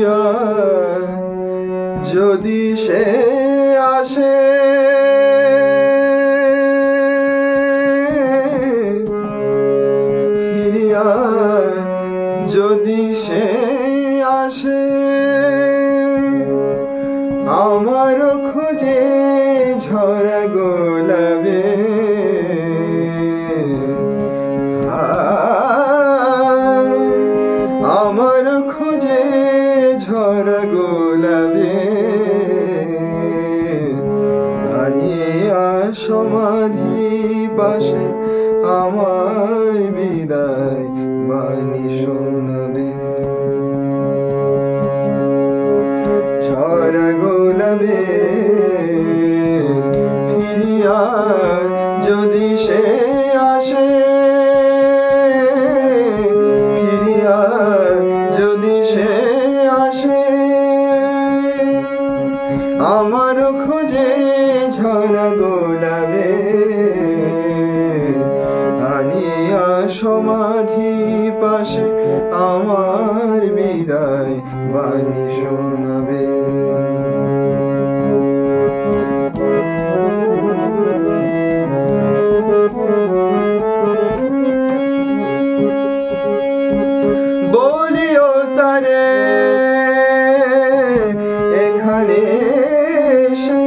ফিরিয়া যদি সে আসে, ফিরিয়া যদি সে আসে, আমার খোঁজে ঝরা গোলাপে, আমার খোঁজে ঝরা গোলাপে, আনিয়া সমাধি পাশে আমার বিদায় বাণী শোনাবে। ঝরা গোলাপে ফিরিয়া যদি সে আসে, ফিরিয়া যদি সে আসে, আমার খোঁজে ঝরা গোলাপে, আনিয়া সমাধি পাশে আমার বিদায় বাণী শোনাবে। বলিও তারে এখানে এসে,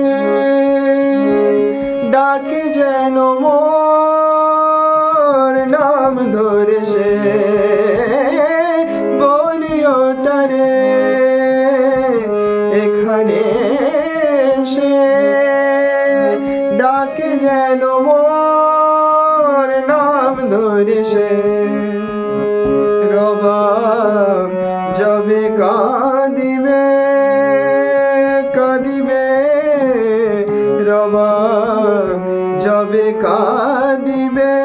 ডাকে যেন মোর নাম ধরে সে, বলিও তারে এখানে এসে, ডাকে যেন মোর নাম ধরে সে। রবাব যবে কাঁদিবে কাঁদিবে, রবাব যবে কাঁদিবে,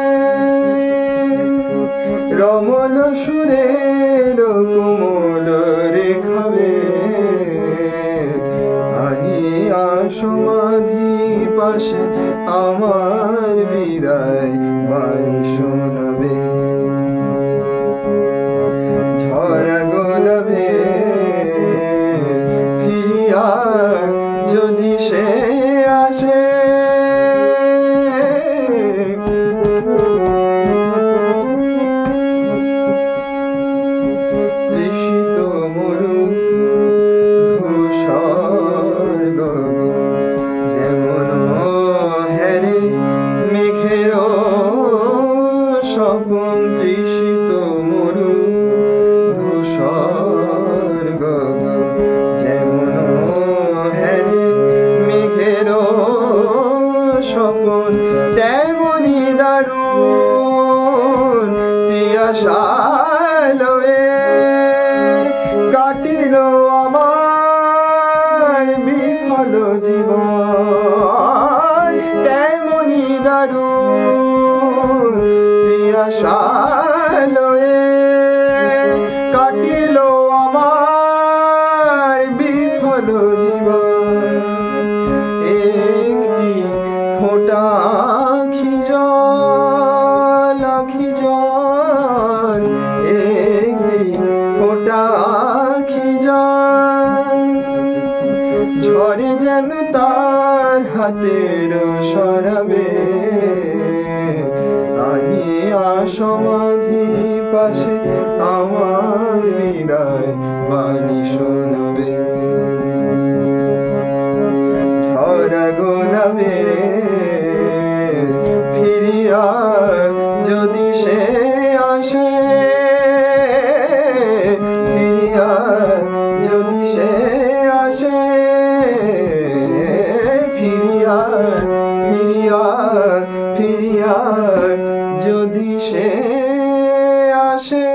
রমল সুরের কোমল রেখাবে, আনিয়া সমাধি পাশে আমার বিদায় বাণী শোনাবে। ঝরা গোলাপে ফিরিয়া যদি সে আসে, তৃষিত মরু ধূসর গগন যেমন হেরে মেঘের স্বপন, তৃষিত মরু ধূসর গগন যেমন হেরে মেঘের স্বপন, তেমনি দারুণ তিয়াশালয়ে কাটিল আমার বিফল জীবন, তেমনি দারুণ তিয়াশালয়ে কাটিল আমার বিফল জীবন। একটি ফোঁটা আখি জল, একটি ফোঁটা আখি জল, ঝরে যেন তার হাতের সরাবে, আনিয়া সমাধি পাশে আমার বিদায় বাণী শোনাবে। ঝরা গোলাপে ফিরিয়া যদি সে আসে, ফিরিয়া যদি সে আসে, ফিরিয়া ফিরিয়া ফিরিয়া যদি সে আসে।